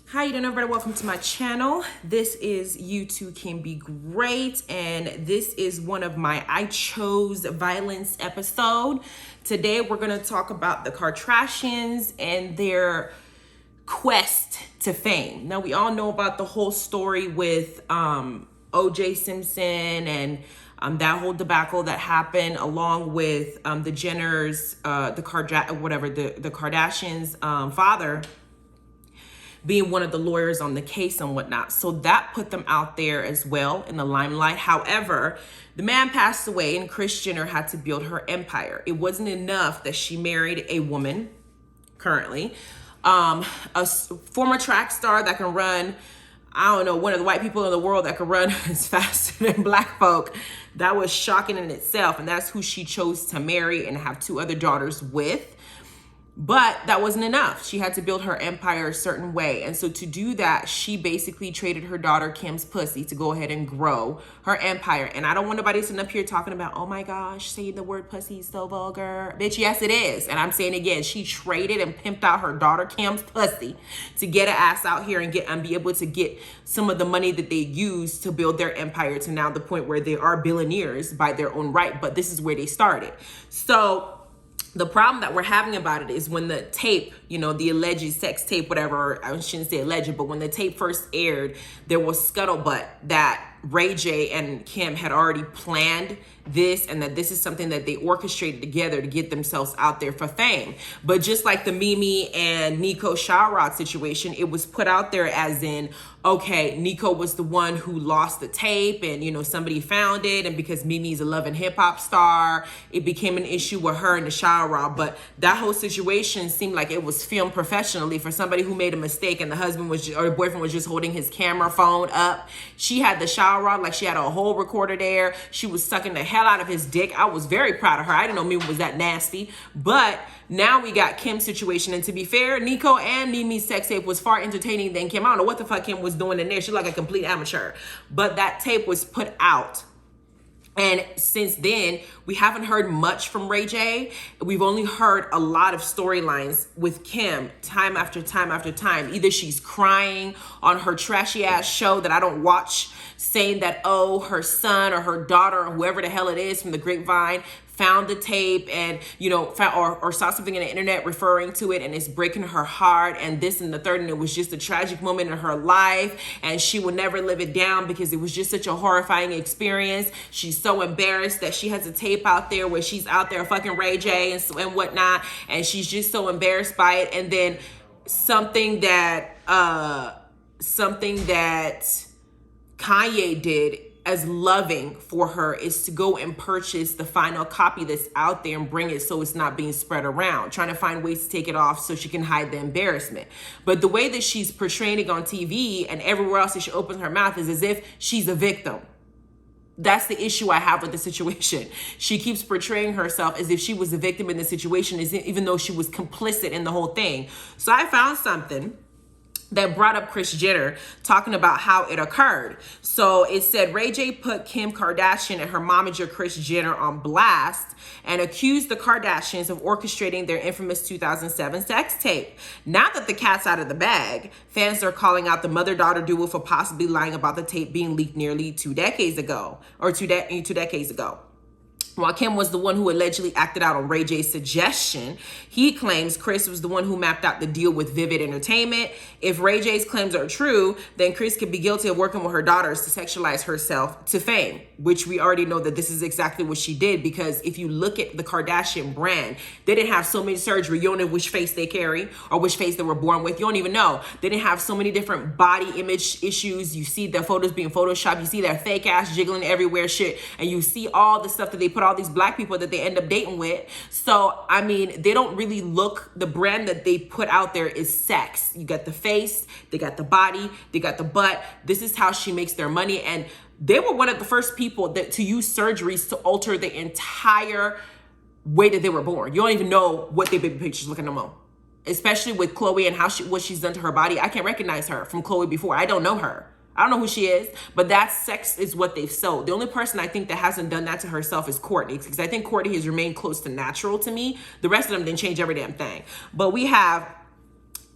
How you doing, everybody? Welcome to my channel. This is You Too Can Be Great, and this is one of my I Chose Violence episode. Today we're going to talk about the Kardashians and their quest to fame. Now, we all know about the whole story with O.J. Simpson and that whole debacle that happened, along with the Jenners, the Kardashians' father being one of the lawyers on the case and whatnot. So that put them out there as well in the limelight. However, the man passed away and Kris Jenner had to build her empire. It wasn't enough that she married a woman currently, a former track star that can run, I don't know, one of the white people in the world that could run as fast than black folk. That was shocking in itself. And that's who she chose to marry and have two other daughters with. But that wasn't enough. She had to build her empire a certain way. And so to do that, she basically traded her daughter Kim's pussy to go ahead and grow her empire. And I don't want nobody sitting up here talking about, oh my gosh, saying the word pussy is so vulgar. Bitch, yes it is. And I'm saying again, she traded and pimped out her daughter Kim's pussy to get her ass out here and be able to get some of the money that they use to build their empire to now the point where they are billionaires by their own right. But this is where they started. So the problem that we're having about it is when the tape, you know, the alleged sex tape, whatever, I shouldn't say alleged, but when the tape first aired, there was scuttlebutt that RayJ and Kim had already planned this and that this is something that they orchestrated together to get themselves out there for fame. But just like the Mimi and Nico Shawrod situation, it was put out there as in, okay, Nico was the one who lost the tape and, you know, somebody found it. And because Mimi's a love and hip hop star, it became an issue with her and the Shawrod. But that whole situation seemed like it was filmed professionally for somebody who made a mistake and the husband was or the boyfriend was just holding his camera phone up. She had the Shawrod, like she had a whole recorder there. She was sucking the hell out of his dick. I was very proud of her. I didn't know Mimi was that nasty. But now we got Kim's situation. And to be fair, Nico and Mimi's sex tape was far entertaining than Kim. I don't know what the fuck Kim was doing in there. She's like a complete amateur. But that tape was put out. And since then, we haven't heard much from RayJ. We've only heard a lot of storylines with Kim time after time after time. Either she's crying on her trashy ass show that I don't watch, saying that, oh, her son or her daughter or whoever the hell it is from the grapevine found the tape and, you know, or saw something in the internet referring to it and it's breaking her heart and this and the third, and it was just a tragic moment in her life and she will never live it down because it was just such a horrifying experience. She's so embarrassed that she has a tape out there where she's out there fucking RayJ and whatnot, and she's just so embarrassed by it. And then something that Kanye did as loving for her is to go and purchase the final copy that's out there and bring it so it's not being spread around, trying to find ways to take it off so she can hide the embarrassment. But the way that she's portraying it on TV and everywhere else that she opens her mouth is as if she's a victim. That's the issue I have with the situation. She keeps portraying herself as if she was a victim in the situation, even though she was complicit in the whole thing. So I found something that brought up Kris Jenner talking about how it occurred. So it said RayJ put Kim Kardashian and her momager Kris Jenner on blast and accused the Kardashians of orchestrating their infamous 2007 sex tape. Now that the cat's out of the bag, fans are calling out the mother-daughter duo for possibly lying about the tape being leaked nearly 2 decades ago, or two decades ago. While Kim was the one who allegedly acted out on RayJ's suggestion, he claims Kris was the one who mapped out the deal with Vivid Entertainment. If RayJ's claims are true, then Kris could be guilty of working with her daughters to sexualize herself to fame, which we already know that this is exactly what she did, because if you look at the Kardashian brand, they didn't have so many surgery. You don't know which face they carry or which face they were born with. You don't even know. They didn't have so many different body image issues. You see their photos being photoshopped. You see their fake ass jiggling everywhere shit. And you see all the stuff that they put all these black people that they end up dating with. So, I mean, they don't really look, the brand that they put out there is sex. You got the face, they got the body, they got the butt. This is how she makes their money. And they were one of the first people that to use surgeries to alter the entire way that they were born. You don't even know what their baby pictures look like no more. Especially with Khloe and what she's done to her body. I can't recognize her from Khloe before. I don't know her. I don't know who she is, but that sex is what they've sold. The only person I think that hasn't done that to herself is Kourtney, because I think Kourtney has remained close to natural to me. The rest of them didn't change every damn thing. But we have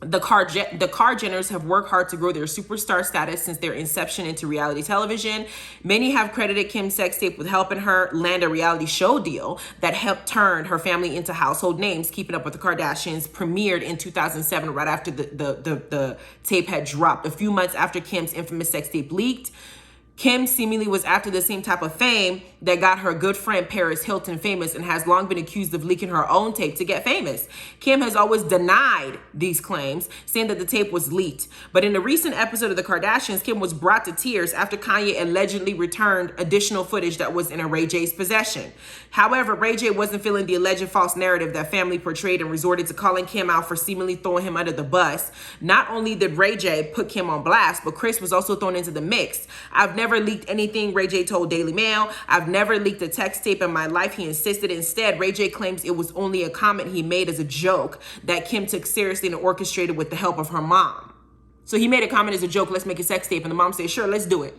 The Jenners have worked hard to grow their superstar status since their inception into reality television. Many have credited Kim's sex tape with helping her land a reality show deal that helped turn her family into household names. Keeping Up with the Kardashians premiered in 2007, right after the tape had dropped. A few months after Kim's infamous sex tape leaked, Kim seemingly was after the same type of fame that got her good friend Paris Hilton famous and has long been accused of leaking her own tape to get famous. Kim has always denied these claims, saying that the tape was leaked. But in a recent episode of The Kardashians, Kim was brought to tears after Kanye allegedly returned additional footage that was in a RayJ's possession. However, RayJ wasn't feeling the alleged false narrative that family portrayed and resorted to calling Kim out for seemingly throwing him under the bus. Not only did RayJ put Kim on blast, but Kris was also thrown into the mix. "I've never leaked anything," RayJ told Daily Mail. "I've never leaked a text tape in my life," he insisted. Instead, RayJ claims it was only a comment he made as a joke that Kim took seriously and orchestrated with the help of her mom. So he made a comment as a joke, "Let's make a sex tape," and the mom said, "Sure, let's do it."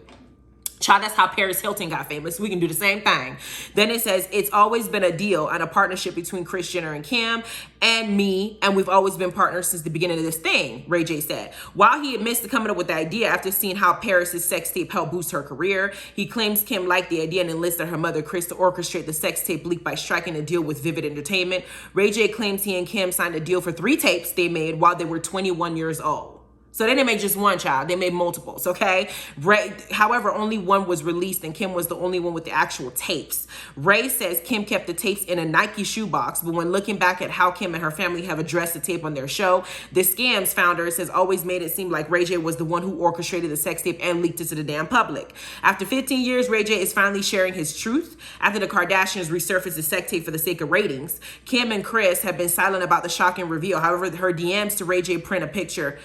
Child, that's how Paris Hilton got famous. We can do the same thing. Then it says, "It's always been a deal and a partnership between Kris Jenner and Kim and me, and we've always been partners since the beginning of this thing," RayJ said. While he admits to coming up with the idea after seeing how Paris's sex tape helped boost her career, he claims Kim liked the idea and enlisted her mother, Kris, to orchestrate the sex tape leak by striking a deal with Vivid Entertainment. RayJ claims he and Kim signed a deal for 3 tapes they made while they were 21 years old. So they didn't make just one, child. They made multiples, okay? However, only one was released, and Kim was the only one with the actual tapes. Ray says Kim kept the tapes in a Nike shoebox, but when looking back at how Kim and her family have addressed the tape on their show, the Scams founder has always made it seem like RayJ was the one who orchestrated the sex tape and leaked it to the damn public. After 15 years, RayJ is finally sharing his truth. After the Kardashians resurfaced the sex tape for the sake of ratings, Kim and Kris have been silent about the shocking reveal. However, her DMs to RayJ paint a picture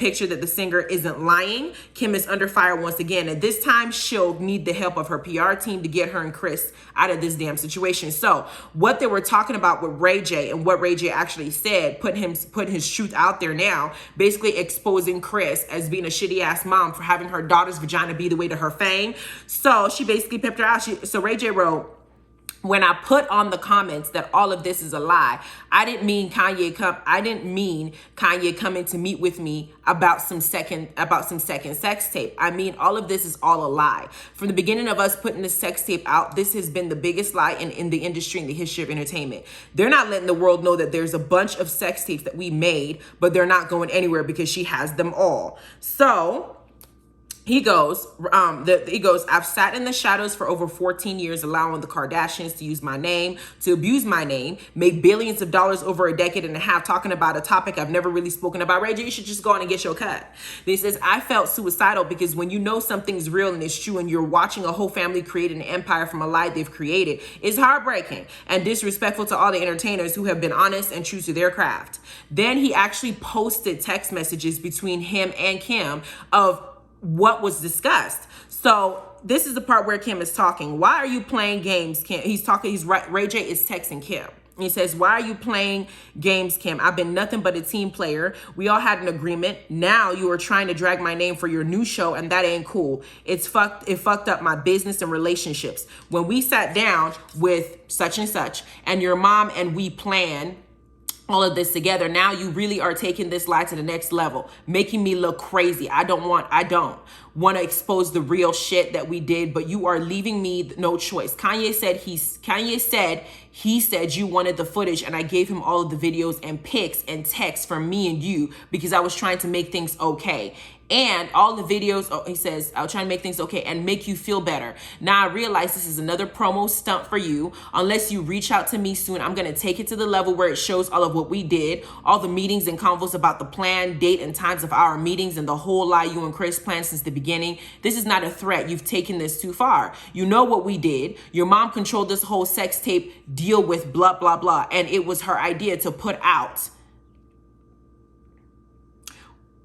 that the singer isn't lying. Kim is under fire once again, and this time she'll need the help of her PR team to get her and Kris out of this damn situation. So what they were talking about with RayJ and what RayJ actually said, putting his truth out there now, basically exposing Kris as being a shitty ass mom for having her daughter's vagina be the way to her fame. So she basically pipped her out. So RayJ wrote, "When I put on the comments that all of this is a lie, I didn't mean Kanye coming to meet with me about some second sex tape. I mean, all of this is all a lie. From the beginning of us putting the sex tape out, this has been the biggest lie in the industry, in the history of entertainment. They're not letting the world know that there's a bunch of sex tapes that we made, but they're not going anywhere because she has them all." So he goes, "I've sat in the shadows for over 14 years, allowing the Kardashians to use my name, to abuse my name, made billions of dollars over a decade and a half talking about a topic I've never really spoken about. RayJ, you should just go on and get your cut." Then he says, "I felt suicidal because when you know something's real and it's true and you're watching a whole family create an empire from a lie they've created, it's heartbreaking and disrespectful to all the entertainers who have been honest and true to their craft." Then he actually posted text messages between him and Kim of what was discussed. So this is the part where Kim is talking. "Why are you playing games, Kim?" RayJ is texting Kim. He says, "Why are you playing games, Kim? I've been nothing but a team player. We all had an agreement. Now you are trying to drag my name for your new show, and that ain't cool. It fucked up my business and relationships. When we sat down with such and such, and your mom and we planned all of this together, now you really are taking this lie to the next level, making me look crazy. I don't want to expose the real shit that we did, but you are leaving me no choice. Kanye said you wanted the footage, and I gave him all of the videos and pics and texts from me and you because I was trying to make things okay. And all the videos," he says, "I was trying to make things okay and make you feel better. Now I realize this is another promo stunt for you. Unless you reach out to me soon, I'm going to take it to the level where it shows all of what we did, all the meetings and convos about the plan, date, and times of our meetings, and the whole lie you and Kris planned since the beginning. This is not a threat. You've taken this too far. You know what we did. Your mom controlled this whole sex tape deal with blah, blah, blah, and it was her idea to put out."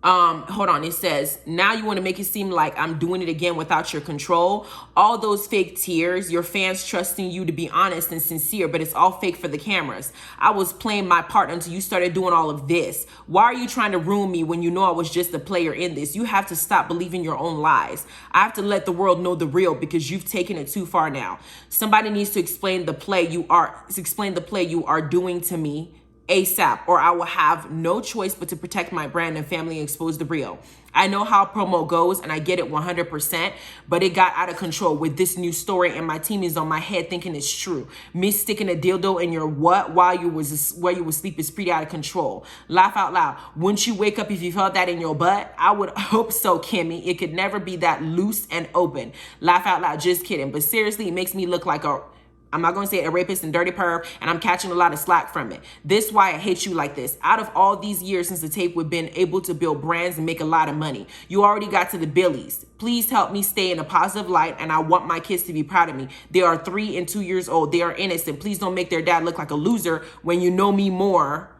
Hold on. It says, "Now you want to make it seem like I'm doing it again without your control. All those fake tears, your fans trusting you to be honest and sincere, but it's all fake for the cameras. I was playing my part until you started doing all of this. Why are you trying to ruin me when you know I was just a player in this? You have to stop believing your own lies. I have to let the world know the real because you've taken it too far now. Somebody needs to explain the play you are doing to me. ASAP, or I will have no choice but to protect my brand and family and expose the real. I know how promo goes and I get it 100%, but it got out of control with this new story and my team is on my head thinking it's true. Me sticking a dildo in your what while you was asleep is pretty out of control. Laugh out loud. Wouldn't you wake up if you felt that in your butt? I would hope so, Kimmy. It could never be that loose and open. Laugh out loud. Just kidding. But seriously, it makes me look like I'm not going to say a rapist and dirty perv, and I'm catching a lot of slack from it. This why I hate you like this. Out of all these years since the tape, we've been able to build brands and make a lot of money. You already got to the billies. Please help me stay in a positive light, and I want my kids to be proud of me. They are 3 and 2 years old. They are innocent. Please don't make their dad look like a loser when you know me more.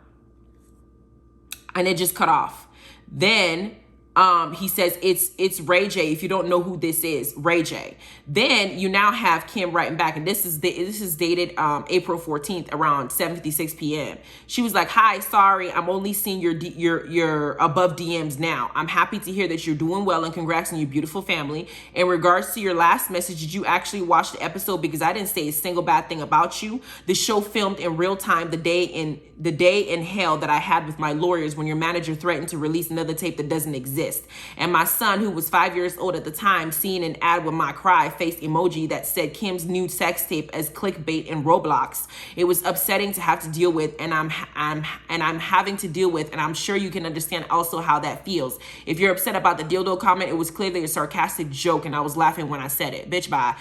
And it just cut off. Then he says it's RayJ. If you don't know who this is, RayJ. Then you now have Kim writing back, and this is dated April 14th around 7:56 p.m. She was like, "Hi, sorry, I'm only seeing your above DMs now. I'm happy to hear that you're doing well and congrats on your beautiful family. In regards to your last message, did you actually watch the episode? Because I didn't say a single bad thing about you. The show filmed in real time the day in hell that I had with my lawyers when your manager threatened to release another tape that doesn't exist. And my son, who was 5 years old at the time, seeing an ad with my cry face emoji that said Kim's nude sex tape as clickbait in Roblox. It was upsetting to have to deal with, and I'm having to deal with, and I'm sure you can understand also how that feels. If you're upset about the dildo comment, it was clearly a sarcastic joke, and I was laughing when I said it. Bitch, bye."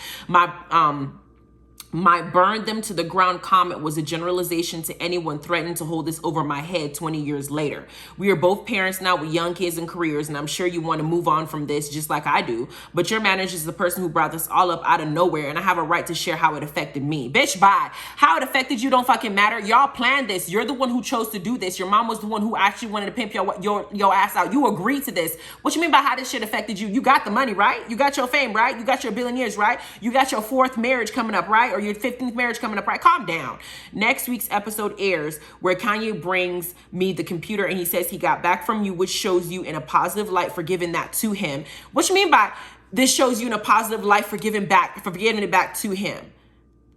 My burn them to the ground comment was a generalization to anyone threatening to hold this over my head 20 years later. We are both parents now with young kids and careers, and I'm sure you want to move on from this just like I do. But your manager is the person who brought this all up out of nowhere, and I have a right to share how it affected me. Bitch, bye. How it affected you don't fucking matter. Y'all planned this. You're the one who chose to do this. Your mom was the one who actually wanted to pimp your ass out. You agreed to this. What you mean by how this shit affected you? You got the money, right? You got your fame, right? You got your billionaires, right? You got your 4th marriage coming up, right? Or your 15th marriage coming up, right? Calm down. Next week's episode airs where Kanye brings me the computer and he says he got back from you, which shows you in a positive light for giving that to him. What you mean by this shows you in a positive light for giving it back to him?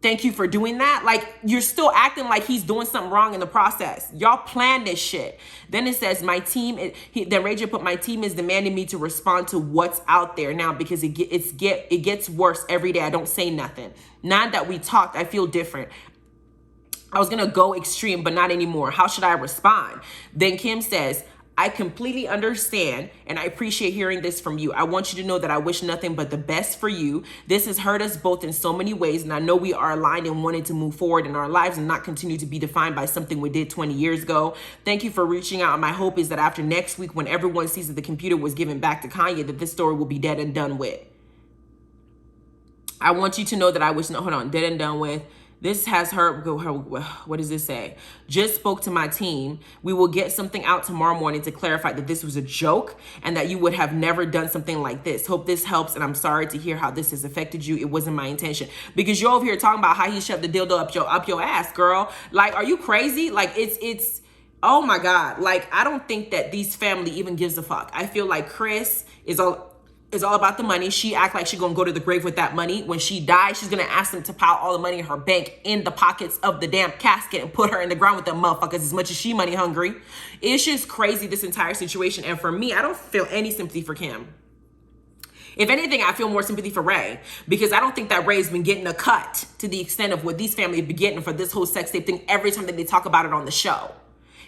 Thank you for doing that. Like, you're still acting like he's doing something wrong in the process. Y'all planned this shit. Then it says my team, then RayJ put, my team is demanding me to respond to what's out there now because it gets worse every day. I don't say nothing. Now that we talked, I feel different. I was gonna go extreme, but not anymore. How should I respond? Then Kim says, I completely understand and I appreciate hearing this from you. I want you to know that I wish nothing but the best for you. This has hurt us both in so many ways, and I know we are aligned and wanting to move forward in our lives and not continue to be defined by something we did 20 years ago. Thank you for reaching out. My hope is that after next week, when everyone sees that the computer was given back to Kanye, that this story will be dead and done with. I want you to know that I wish, dead and done with. This has hurt. What does this say? Just spoke to my team. We will get something out tomorrow morning to clarify that this was a joke and that you would have never done something like this. Hope this helps, and I'm sorry to hear how this has affected you. It wasn't my intention. Because you're over here talking about how he shoved the dildo up your ass, girl. Like, are you crazy? Like, it's oh my God. Like, I don't think that these family even gives a fuck. I feel like Kris is all about the money. She act like she gonna go to the grave with that money. When she dies, she's gonna ask them to pile all the money in her bank in the pockets of the damn casket and put her in the ground with them motherfuckers as much as she money hungry. It's just crazy, this entire situation. And for me, I don't feel any sympathy for Kim. If anything, I feel more sympathy for Ray, because I don't think that Ray's been getting a cut to the extent of what these families have been getting for this whole sex tape thing every time that they talk about it on the show.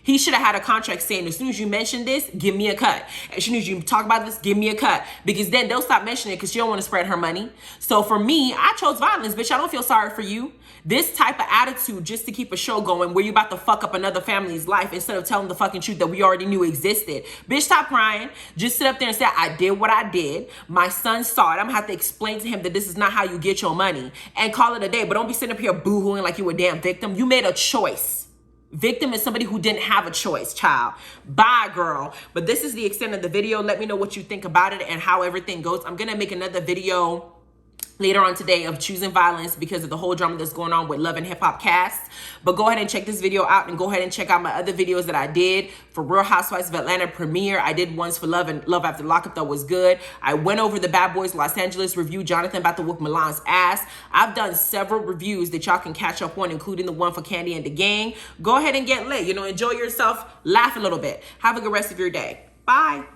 He should have had a contract saying, as soon as you mention this, give me a cut. As soon as you talk about this, give me a cut. Because then they'll stop mentioning it because she don't want to spread her money. So for me, I chose violence, bitch. I don't feel sorry for you. This type of attitude just to keep a show going where you about to fuck up another family's life instead of telling the fucking truth that we already knew existed. Bitch, stop crying. Just sit up there and say, I did what I did. My son saw it. I'm going to have to explain to him that this is not how you get your money and call it a day. But don't be sitting up here boo-hooing like you a damn victim. You made a choice. Victim is somebody who didn't have a choice, child. Bye, girl. But this is the extent of the video. Let me know what you think about it and how everything goes. I'm going to make another video later on today of choosing violence because of the whole drama that's going on with Love and Hip Hop cast. But go ahead and check this video out, and go ahead and check out my other videos that I did for Real Housewives of Atlanta premiere. I did ones for Love and Love After Lockup that was good. I went over the Bad Boys Los Angeles review, Jonathan about to whoop Milan's ass. I've done several reviews that y'all can catch up on, including the one for Candy and the Gang. Go ahead and get lit. You know, enjoy yourself, laugh a little bit. Have a good rest of your day. Bye.